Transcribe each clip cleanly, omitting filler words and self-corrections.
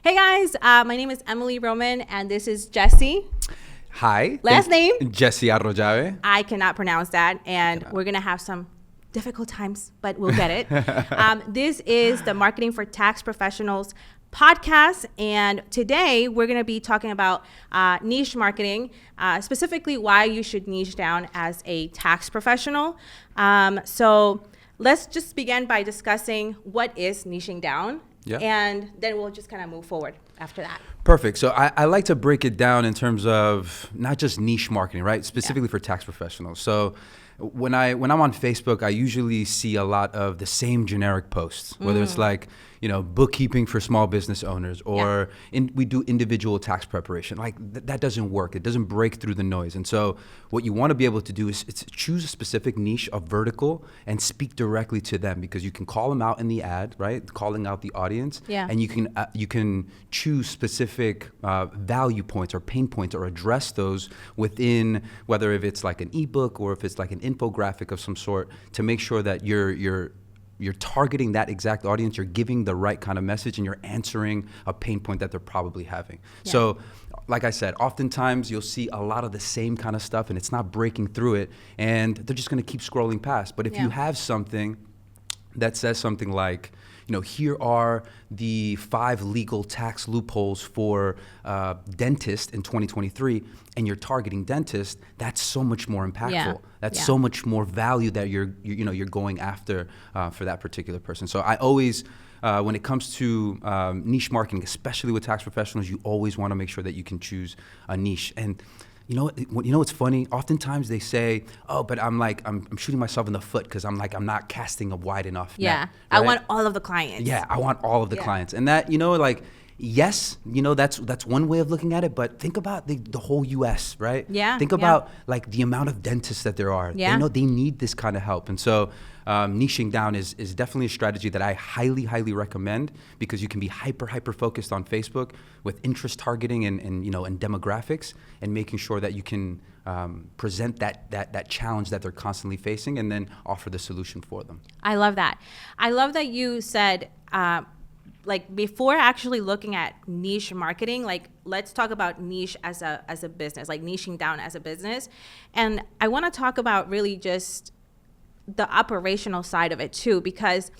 Hey guys, my name is Emely Roman and this is Jesse. Hi. Last name? Jesse Arroyave. I cannot pronounce that and we're going to have some difficult times, but we'll get it. This is the Marketing for Tax Professionals podcast, and today we're going to be talking about niche marketing, specifically why you should niche down as a tax professional. So let's just begin by discussing what is niching down. Yeah. And then we'll just kind of move forward after that. Perfect. So I like to break it down in terms of not just niche marketing, right? Specifically for tax professionals. So when I'm on Facebook, I usually see a lot of the same generic posts, whether it's like, bookkeeping for small business owners, or we do individual tax preparation. Like that doesn't work. It doesn't break through the noise. And so what you want to be able to do is choose a specific niche, a vertical, and speak directly to them, because you can call them out in the ad, right? Calling out the audience. Yeah. And you can choose specific value points or pain points, or address those within, whether if it's like an ebook or if it's like an infographic of some sort, to make sure that you're targeting that exact audience, you're giving the right kind of message, and you're answering a pain point that they're probably having. Yeah. So like I said, oftentimes you'll see a lot of the same kind of stuff and it's not breaking through it, and they're just gonna keep scrolling past. But if you have something that says something like, here are the 5 legal tax loopholes for dentists in 2023, and you're targeting dentists, that's so much more impactful. Yeah. That's so much more value that you're going after for that particular person. So I always, when it comes to niche marketing, especially with tax professionals, you always want to make sure that you can choose a niche. And you know what's funny? Oftentimes they say, "Oh, but I'm shooting myself in the foot because I'm not casting a wide enough net." Yeah, right? I want all of the clients. Yeah, I want all of the clients, and that yes, that's one way of looking at it. But think about the whole U.S., right? Yeah. Think about like the amount of dentists that there are. Yeah. They need this kind of help, and so niching down is definitely a strategy that I highly recommend, because you can be hyper focused on Facebook with interest targeting and demographics, and making sure that you can present that challenge that they're constantly facing, and then offer the solution for them. I love that. I love that you said, before actually looking at niche marketing, let's talk about niche as a business, like niching down as a business. And I want to talk about really just the operational side of it too, because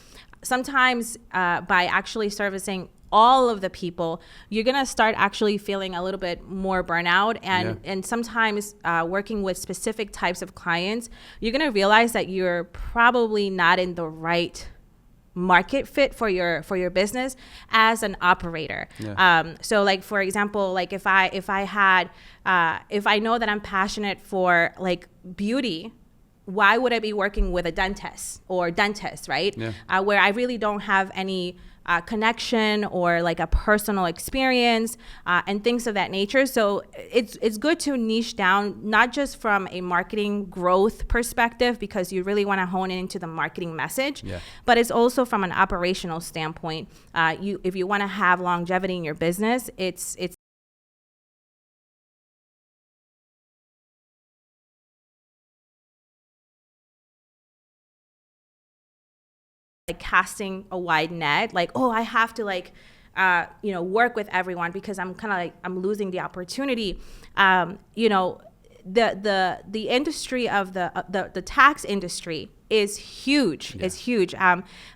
sometimes by actually servicing all of the people, you're going to start actually feeling a little bit more burnout. And sometimes working with specific types of clients, you're going to realize that you're probably not in the right market fit for your business as an operator. So like, for example, like if I know that I'm passionate for like beauty, why would I be working with a dentist, right? Yeah. Where I really don't have any connection or like a personal experience and things of that nature. So it's good to niche down, not just from a marketing growth perspective, because you really want to hone into the marketing message, but it's also from an operational standpoint. If you want to have longevity in your business, it's like casting a wide net, like, oh, I have to work with everyone because I'm kind of like, I'm losing the opportunity. The industry of the tax industry is huge. Yeah. It's huge.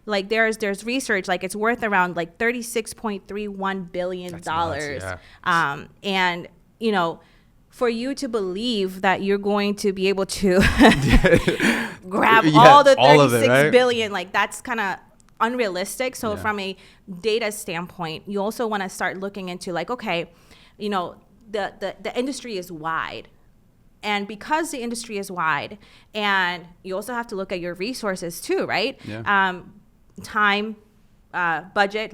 Like there's research, like it's worth around like $36.31 billion. That's nuts, yeah. And for you to believe that you're going to be able to grab all the 36 billion, like that's kind of unrealistic. So from a data standpoint, you also want to start looking into like, okay, the industry is wide. And because the industry is wide, and you also have to look at your resources too, right? Yeah. Time, budget,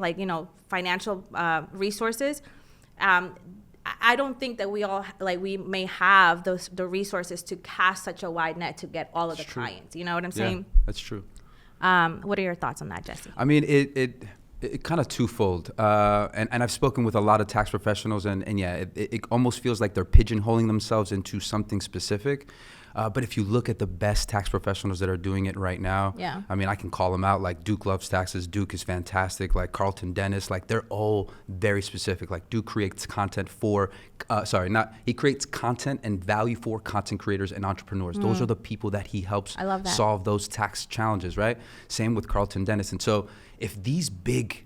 financial resources. I don't think that we may have the resources to cast such a wide net to get all of the clients. You know what I'm saying? Yeah, that's true. What are your thoughts on that, Jesse? I mean, it kind of twofold. And I've spoken with a lot of tax professionals, and it almost feels like they're pigeonholing themselves into something specific. But if you look at the best tax professionals that are doing it right now, Yeah. I mean, I can call them out. Like Duke loves taxes. Duke is fantastic. Like Carlton Dennis, like they're all very specific. Like Duke creates content for, he creates content and value for content creators and entrepreneurs. Those are the people that he helps I love that. solve those tax challenges, right? Same with Carlton Dennis. And so if these big,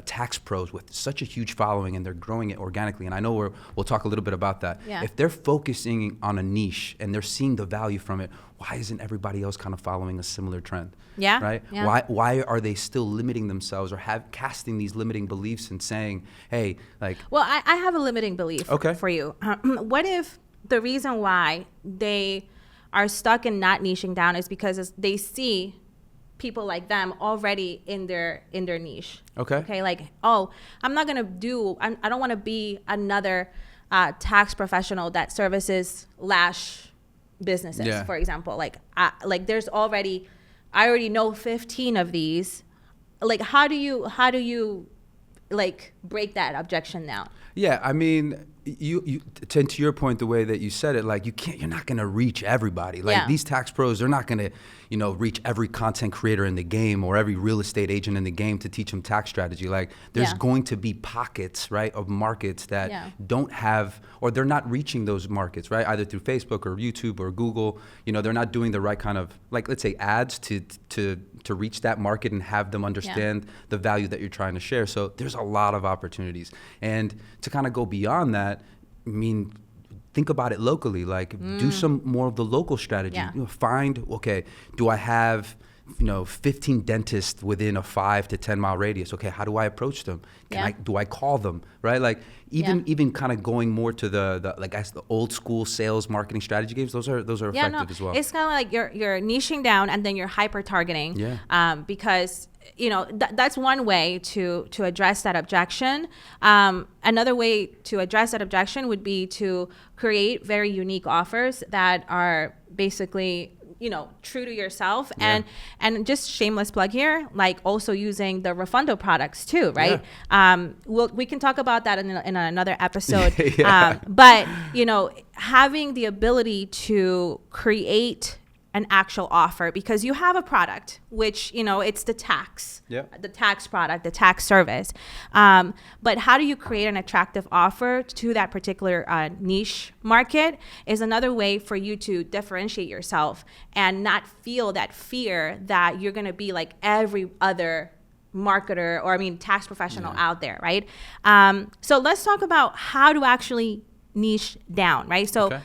tax pros with such a huge following and they're growing it organically, and I know we'll talk a little bit about that. Yeah. If they're focusing on a niche and they're seeing the value from it, why isn't everybody else kind of following a similar trend? Yeah. Right? Yeah. Why are they still limiting themselves or casting these limiting beliefs and saying, hey, like. Well, I have a limiting belief for you. What if the reason why they are stuck and not niching down is because they see people like them already in their niche. Okay. Like, oh, I'm not gonna I don't want to be another tax professional that services lash businesses, for example. Like there's I already know 15 of these. Like, how do you like break that objection down? Yeah, I mean, you to your point, the way that you said it, like you're not gonna reach everybody. Like these tax pros, they're not gonna, reach every content creator in the game or every real estate agent in the game to teach them tax strategy. Like there's going to be pockets, right, of markets that don't have, or they're not reaching those markets, right, either through Facebook or YouTube or Google. They're not doing the right kind of, like, let's say, ads to reach that market and have them understand the value that you're trying to share. So there's a lot of opportunities. And to kind of go beyond that, I mean, think about it locally. Like, do some more of the local strategy. Find, okay, do I have 15 dentists within a 5 to 10 mile radius? Okay, how do I approach them? Do I call them, right? Like even kind of going more to the old school sales marketing strategy games. Those are effective as well. It's kind of like you're niching down and then you're hyper targeting. Because that's one way to address that objection. Another way to address that objection would be to create very unique offers that are basically true to yourself. And just shameless plug here, like also using the Refundo products too, right? We can talk about that in another episode. But having the ability to create an actual offer, because you have a product, which, it's the tax product, the tax service. But how do you create an attractive offer to that particular niche market is another way for you to differentiate yourself and not feel that fear that you're going to be like every other marketer tax professional out there, right? So let's talk about how to actually niche down, right? So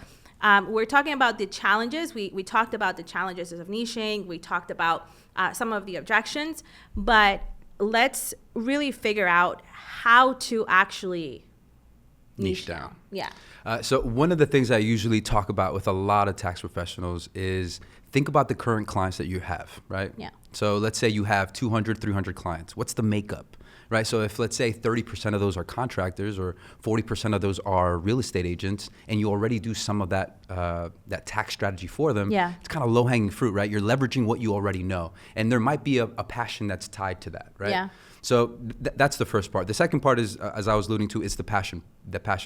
we're talking about the challenges. We talked about the challenges of niching. We talked about some of the objections, but let's really figure out how to actually niche down. So one of the things I usually talk about with a lot of tax professionals is think about the current clients that you have, right? So let's say you have 200, 300 clients. What's the makeup? Right, so if let's say 30% of those are contractors or 40% of those are real estate agents, and you already do some of that tax strategy for them, it's kind of low-hanging fruit, right? You're leveraging what you already know, and there might be a passion that's tied to that, right? So that's the first part. The second part is, as I was alluding to, is the passion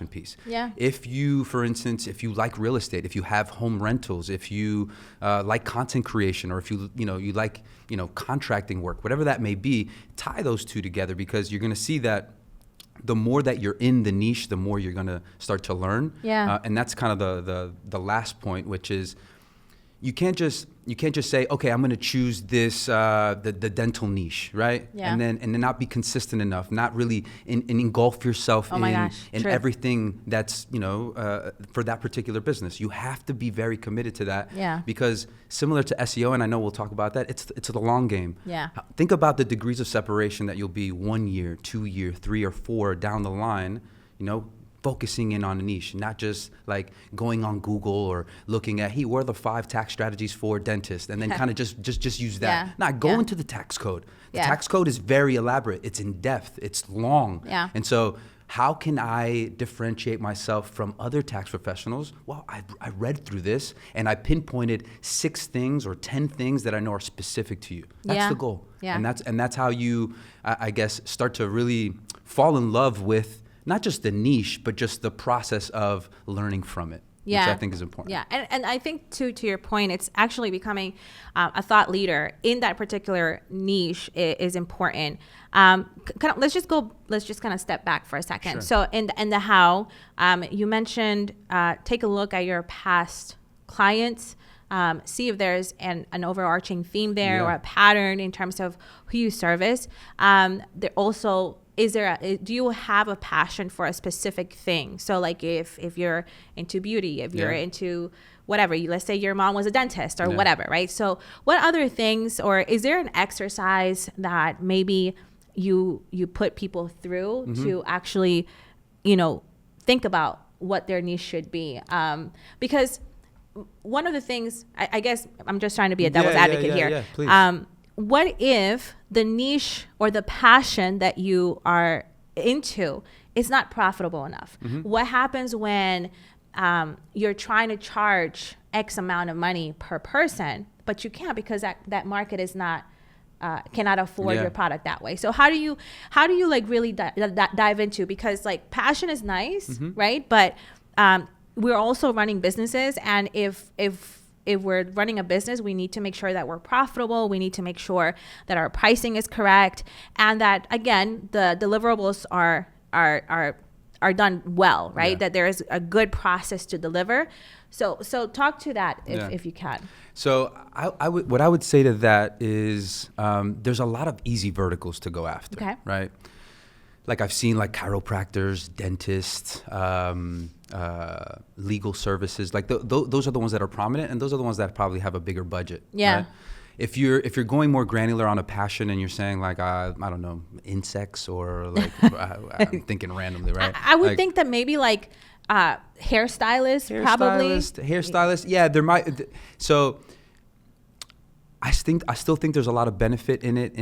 piece. If you, for instance, if you like real estate, if you have home rentals, if you like content creation, or if you like contracting work, whatever that may be, tie those two together, because you're going to see that the more that you're in the niche, the more you're going to start to learn. And that's kind of the last point, which is you can't just say, okay, I'm going to choose this the dental niche, right? And then not be consistent enough, not really engulf yourself in everything that's for that particular business. You have to be very committed to that, because similar to SEO, and I know we'll talk about that, it's the long game. Think about the degrees of separation that you'll be 1 year, 2 year, 3 or 4 down the line, focusing in on a niche, not just like going on Google or looking at, hey, what are the 5 tax strategies for dentists, and then kind of just use that. Not go into the tax code. The tax code is very elaborate. It's in depth. It's long. And so how can I differentiate myself from other tax professionals? Well, I read through this and I pinpointed 6 things or 10 things that I know are specific to you. That's the goal. And that's how you, I guess, start to really fall in love with not just the niche, but just the process of learning from it. which I think is important. Yeah, and I think to your point, it's actually becoming a thought leader in that particular niche is important. Let's just kind of step back for a second. Sure. So in the how, you mentioned take a look at your past clients. See if there's an overarching theme there or a pattern in terms of who you service. There also, do you have a passion for a specific thing? So like if you're into beauty, if you're into whatever, let's say your mom was a dentist or whatever, right? So what other things, or is there an exercise that maybe you put people through to actually, think about what their niche should be? Because one of the things, I guess I'm just trying to be a devil's advocate here. Yeah, please. What if the niche or the passion that you are into is not profitable enough? What happens when you're trying to charge X amount of money per person, but you can't because that market is not cannot afford your product that way? So how do you like really dive into, because like passion is nice, right? But we're also running businesses, and if we're running a business, we need to make sure that we're profitable. We need to make sure that our pricing is correct, and that again the deliverables are done well, right? Yeah. That there is a good process to deliver. So talk to that if you can. So what I would say to that is there's a lot of easy verticals to go after, right? Like I've seen like chiropractors, dentists, legal services. Like those are the ones that are prominent, and those are the ones that probably have a bigger budget. Yeah. Right? If you're going more granular on a passion and you're saying like I don't know, insects or like I'm thinking randomly, right? I would think that maybe like hairstylist. Yeah, there might. So I still think there's a lot of benefit in it.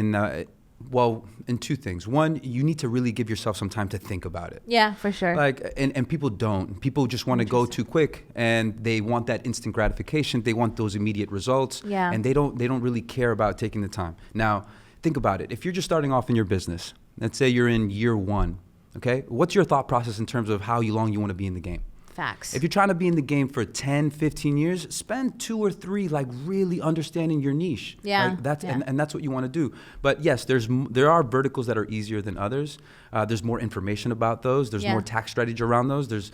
In two things. One, you need to really give yourself some time to think about it. Yeah, for sure. Like, and people don't. People just want to go too quick, and they want that instant gratification. They want those immediate results. Yeah. And they don't really care about taking the time. Now, think about it. If you're just starting off in your business, let's say you're in year 1, okay? What's your thought process in terms of how long you want to be in the game? Facts. If you're trying to be in the game for 10, 15 years, spend 2 or 3 like really understanding your niche. Yeah. Right? And that's what you want to do. But yes, there are verticals that are easier than others. There's more information about those. There's more tax strategy around those.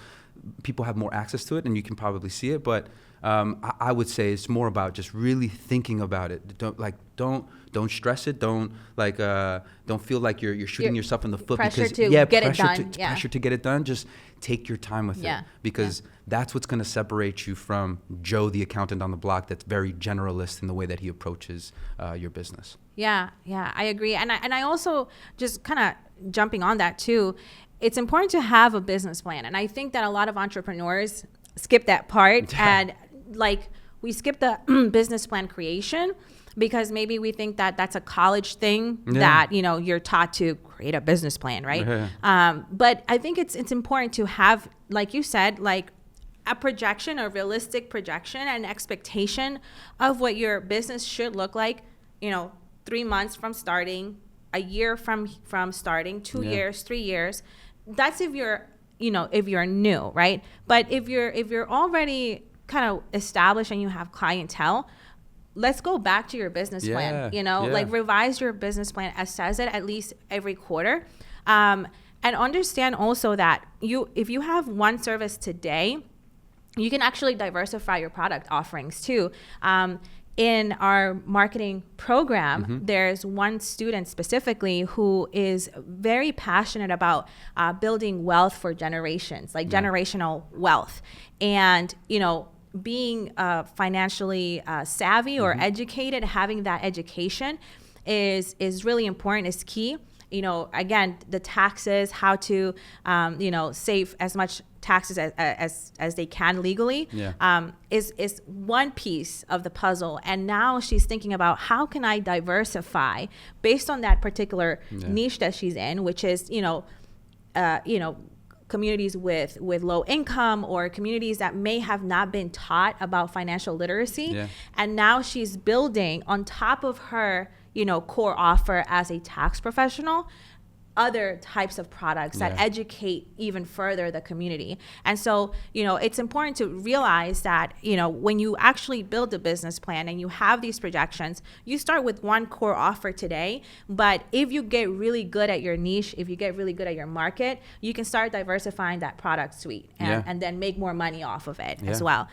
People have more access to it, and you can probably see it. But I would say it's more about just really thinking about it. Don't stress it. Don't feel like you're shooting yourself in the foot pressure because to get it done. Pressure to get it done. Just take your time with it, because that's what's going to separate you from Joe, the accountant on the block, that's very generalist in the way that he approaches your business. Yeah, I agree. And I also, just kind of jumping on that too, it's important to have a business plan. And I think that a lot of entrepreneurs skip that part and like we skip the business plan creation because maybe we think that that's a college thing that, you're taught to create a business plan, right? But I think it's important to have, like you said, like a projection, a realistic projection and expectation of what your business should look like, 3 months from starting, a year from starting, 2 years, 3 years. That's if you're new, right? But if you're already kind of established and you have clientele, let's go back to your business plan, like revise your business plan, assess it at least every quarter. And understand also that if you have one service today, you can actually diversify your product offerings too. In our marketing program, there's one student specifically who is very passionate about building wealth for generations, like generational wealth. And, being financially savvy or educated, having that education is really important, is key. Again, the taxes, how to, save as much taxes as they can legally, is one piece of the puzzle. And now she's thinking about how can I diversify based on that particular niche that she's in, which is, communities with low income or communities that may have not been taught about financial literacy. And now she's building on top of her, core offer as a tax professional, other types of products that educate even further the community. And so, it's important to realize that, when you actually build a business plan and you have these projections, you start with one core offer today. But if you get really good at your niche, if you get really good at your market, you can start diversifying that product suite and then make more money off of it as well.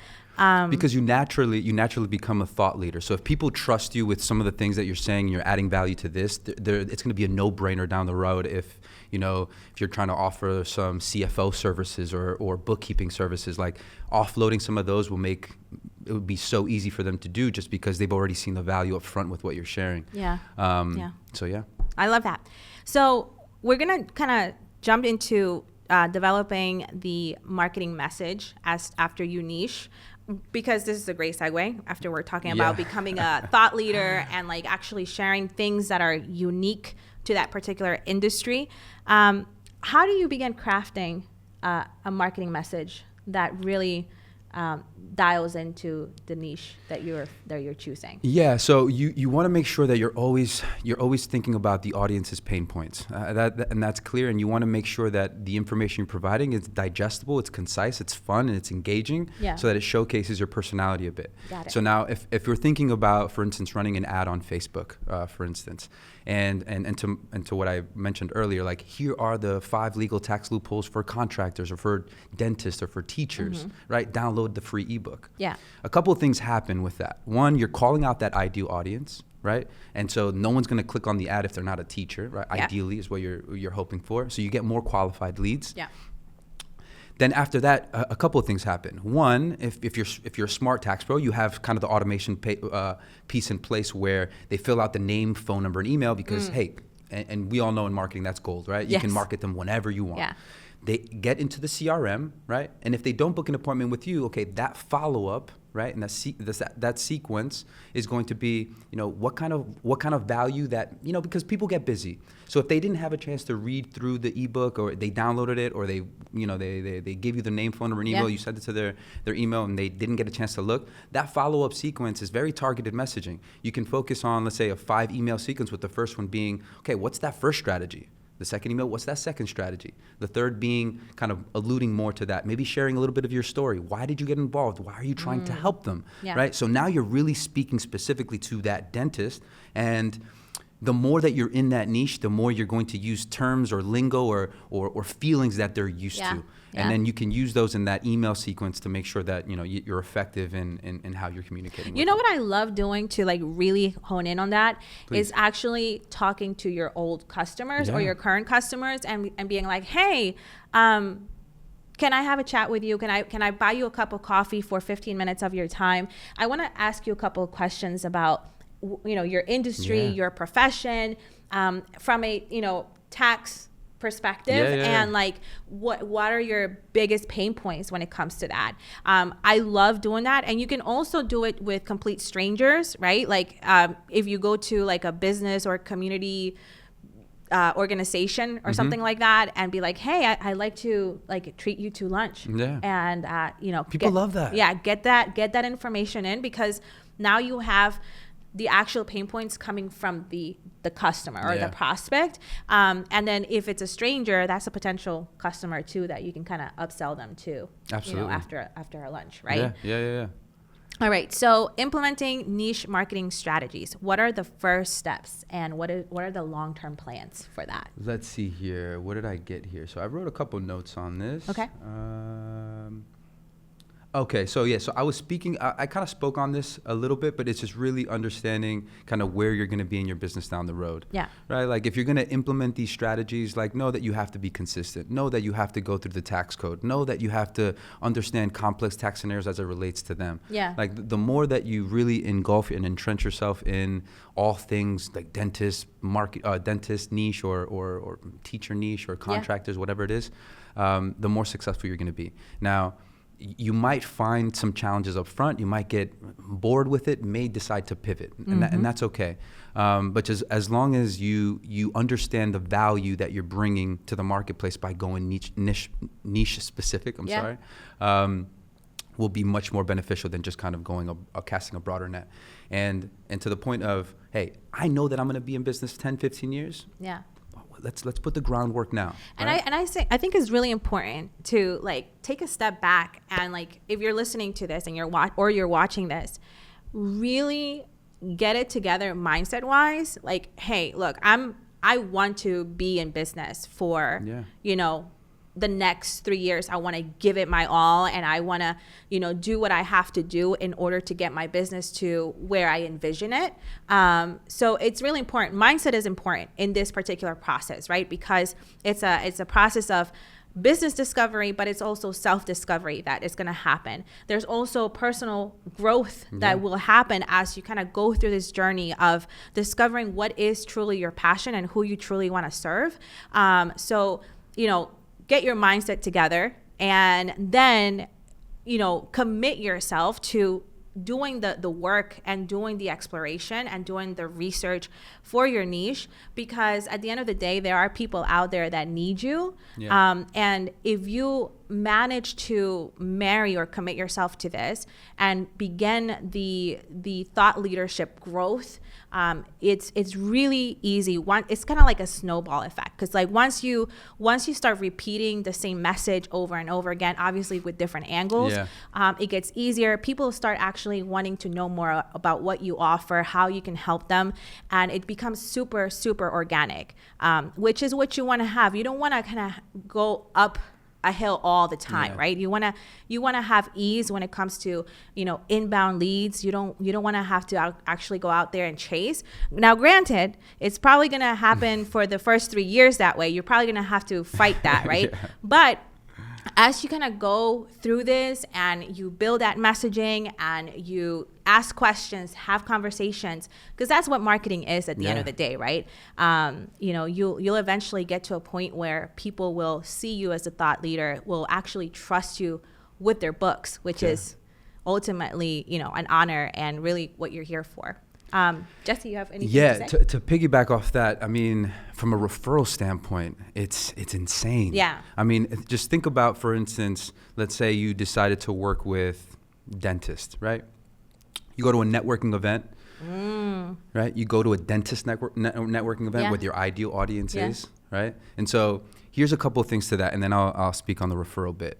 Because you naturally become a thought leader. So if people trust you with some of the things that you're saying, you're adding value to this, it's going to be a no-brainer down the road. If you're trying to offer some CFO services or bookkeeping services, like offloading some of those it would be so easy for them to do, just because they've already seen the value up front with what you're sharing. So yeah. I love that. So we're going to kind of jump into developing the marketing message after you niche, because this is a great segue after we're talking about becoming a thought leader and like actually sharing things that are unique to that particular industry. How do you begin crafting a marketing message that really dials into the niche that you're choosing? Yeah, so you want to make sure that you're always thinking about the audience's pain points, and that's clear. And you want to make sure that the information you're providing is digestible, it's concise, it's fun, and it's engaging, so that it showcases your personality a bit. Got it. So now, if you're thinking about, for instance, running an ad on Facebook, for instance, and to what I mentioned earlier, like here are the 5 legal tax loopholes for contractors or for dentists or for teachers, right? Download the free ebook. Yeah. A couple of things happen with that. One, you're calling out that ideal audience, right? And so no one's going to click on the ad if they're not a teacher, right? Yeah. Ideally is what you're hoping for. So you get more qualified leads. Yeah. Then after that, a couple of things happen. One, if you're a smart tax pro, you have kind of the automation piece in place where they fill out the name, phone number, and email because, hey, and we all know in marketing that's gold, right? You can market them whenever you want. Yeah. They get into the CRM, right? And if they don't book an appointment with you, okay, that follow-up, right? And that sequence is going to be, what kind of value that, because people get busy. So if they didn't have a chance to read through the ebook, or they downloaded it, or they gave you the name, phone number, and email, you sent it to their email, and they didn't get a chance to look, that follow-up sequence is very targeted messaging. You can focus on, let's say, a 5 email sequence, with the first one being, okay, what's that first strategy? The second email, what's that second strategy? The third being kind of alluding more to that, maybe sharing a little bit of your story. Why did you get involved? Why are you trying to help them, right? So now you're really speaking specifically to that dentist, and the more that you're in that niche, the more you're going to use terms or lingo or feelings that they're used to. And then you can use those in that email sequence to make sure that you're effective in how you're communicating. What I love doing to like really hone in on that is actually talking to your old customers or your current customers and being like, hey, can I have a chat with you? Can I buy you a cup of coffee for 15 minutes of your time? I want to ask you a couple of questions about your industry, your profession, from a tax perspective, and like what are your biggest pain points when it comes to that. I love doing that, and you can also do it with complete strangers, right? Like if you go to like a business or community organization or something like that, and be like, hey, I like to like treat you to lunch, and people love that. Get that information in, because now you have the actual pain points coming from the customer or the prospect. And then if it's a stranger, that's a potential customer too that you can kind of upsell them to. Absolutely. After a lunch, right? Yeah. All right. So implementing niche marketing strategies. What are the first steps, and what are the long-term plans for that? Let's see here. What did I get here? So I wrote a couple notes on this. Okay. Okay, so I was speaking, I kind of spoke on this a little bit, but it's just really understanding kind of where you're going to be in your business down the road. Yeah. Right? Like if you're going to implement these strategies, like know that you have to be consistent, know that you have to go through the tax code, know that you have to understand complex tax scenarios as it relates to them. Yeah. Like the more that you really engulf and entrench yourself in all things like dentist, dentist niche or teacher niche or contractors, whatever it is, the more successful you're going to be. Now, you might find some challenges up front. You might get bored with it, may decide to pivot, and that's okay. But just as long as you understand the value that you're bringing to the marketplace by going niche specific, will be much more beneficial than just kind of going casting a broader net. And to the point of, hey, I know that I'm going to be in business 10, 15 years. Yeah. let's put the groundwork now. And right? I think it's really important to like take a step back and like if you're listening to this and you're watching this, really get it together mindset wise. Like, hey, look, I want to be in business for the next 3 years. I want to give it my all, and I want to, do what I have to do in order to get my business to where I envision it. So it's really important. Mindset is important in this particular process, right? Because it's a process of business discovery, but it's also self-discovery that is going to happen. There's also personal growth that will happen as you kind of go through this journey of discovering what is truly your passion and who you truly want to serve. So, get your mindset together and then, commit yourself to doing the work and doing the exploration and doing the research for your niche, because at the end of the day, there are people out there that need you. And if you manage to marry or commit yourself to this and begin the thought leadership growth, it's really easy. It's kind of like a snowball effect, because like once you start repeating the same message over and over again, obviously with different angles, it gets easier. People start actually wanting to know more about what you offer, how you can help them, and it becomes super, super organic, which is what you want to have. You don't want to kind of go up a hill all the time, right? You want to have ease when it comes to, inbound leads. You don't want to have to actually go out there and chase. Now, granted, it's probably going to happen for the first 3 years that way. You're probably going to have to fight that, right? But as you kind of go through this and you build that messaging and you ask questions, have conversations, because that's what marketing is at the end of the day, right? You'll eventually get to a point where people will see you as a thought leader, will actually trust you with their books, which is ultimately, an honor and really what you're here for. Jesse, you have anything to say? To piggyback off that, I mean, from a referral standpoint, it's insane. Yeah. I mean, just think about, for instance, let's say you decided to work with dentists, right? You go to a networking event, right? You go to a dentist networking event with your ideal audience is, right? And so here's a couple of things to that, and then I'll speak on the referral bit.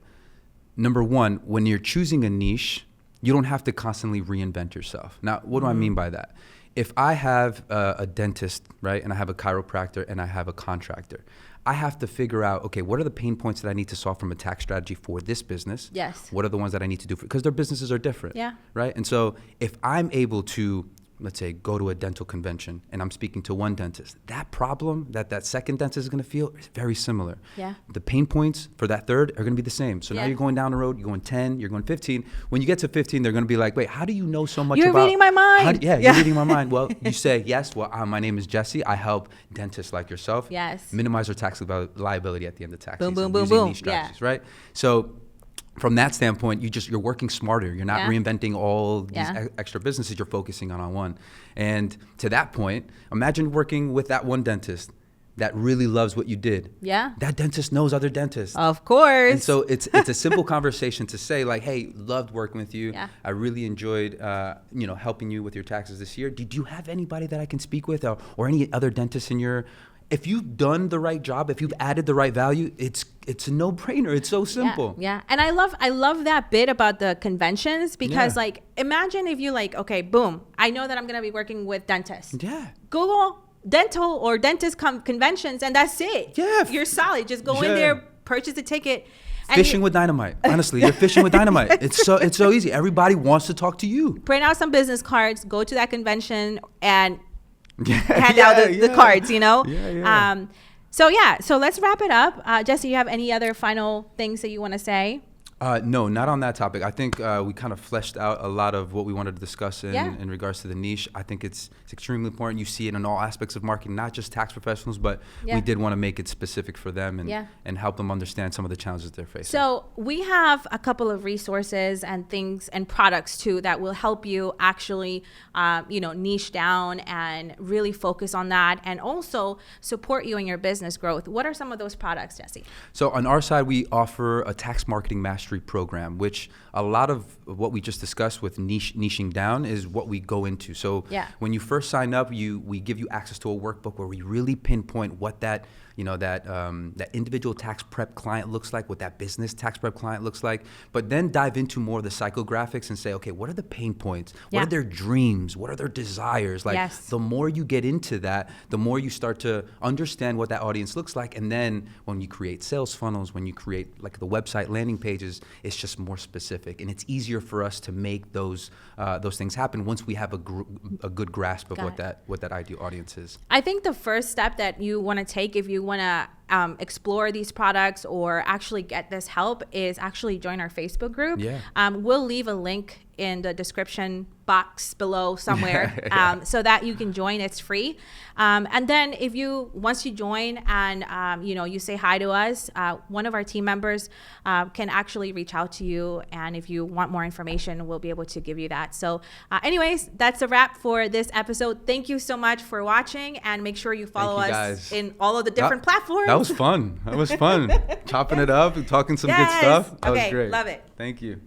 Number one, when you're choosing a niche, you don't have to constantly reinvent yourself. Now, what do I mean by that? If I have a dentist, right, and I have a chiropractor and I have a contractor, I have to figure out, okay, what are the pain points that I need to solve from a tax strategy for this business? Yes. What are the ones that I need to do because their businesses are different, right? And so if I'm able to, let's say, go to a dental convention and I'm speaking to one dentist, that problem that second dentist is going to feel is very similar. Yeah. The pain points for that third are going to be the same. So now you're going down the road, you're going 10, you're going 15. When you get to 15, they're going to be like, wait, how do you know so much You're about... You're reading my mind. You're reading my mind. Well, you say, yes, well, my name is Jesse. I help dentists like yourself minimize their tax liability at the end of tax season. Boom, boom, using boom. these strategies, right? So from that standpoint, you're working smarter. You're not reinventing all these extra businesses. You're focusing on one. And to that point, imagine working with that one dentist that really loves what you did. Yeah. That dentist knows other dentists. Of course. And so it's a simple conversation to say like, hey, loved working with you. Yeah. I really enjoyed, helping you with your taxes this year. Did you have anybody that I can speak with or any other dentists in your... If you've done the right job, if you've added the right value, it's a no-brainer. It's so simple. Yeah. And I love that bit about the conventions because like imagine if you like, okay, boom, I know that I'm gonna be working with dentists. Yeah. Google dental or dentist conventions and that's it. Yeah. You're solid. Just go in there, purchase a ticket. Fishing with dynamite. Honestly, you're fishing with dynamite. It's so easy. Everybody wants to talk to you. Print out some business cards, go to that convention and hand out the cards, So let's wrap it up. Jesse, you have any other final things that you want to say? No, not on that topic. I think we kind of fleshed out a lot of what we wanted to discuss in regards to the niche. I think it's extremely important. You see it in all aspects of marketing, not just tax professionals, but we did want to make it specific for them and help them understand some of the challenges they're facing. So we have a couple of resources and things and products too that will help you actually, niche down and really focus on that and also support you in your business growth. What are some of those products, Jesse? So on our side, we offer a tax marketing mastery program, which a lot of what we just discussed with niching down is what we go into. So when you first sign up, we give you access to a workbook where we really pinpoint what that that individual tax prep client looks like, what that business tax prep client looks like, but then dive into more of the psychographics and say, okay, what are the pain points? What Yeah. are their dreams? What are their desires? Like, Yes. the more you get into that, the more you start to understand what that audience looks like. And then when you create sales funnels, when you create like the website landing pages, it's just more specific. And it's easier for us to make those things happen once we have a good grasp of what that ideal audience is. I think the first step that you want to take if you want to explore these products or actually get this help is actually join our Facebook group. Yeah. We'll leave a link in the description box below somewhere Yeah. so that you can join. It's free. And then once you join and you say hi to us, one of our team members can actually reach out to you. And if you want more information, we'll be able to give you that. So anyways, that's a wrap for this episode. Thank you so much for watching, and make sure you follow Thank you, us guys. in all of the different platforms. That was fun. That was fun. Chopping it up and talking some good Yes. stuff. That Okay, was great. love it. Thank you.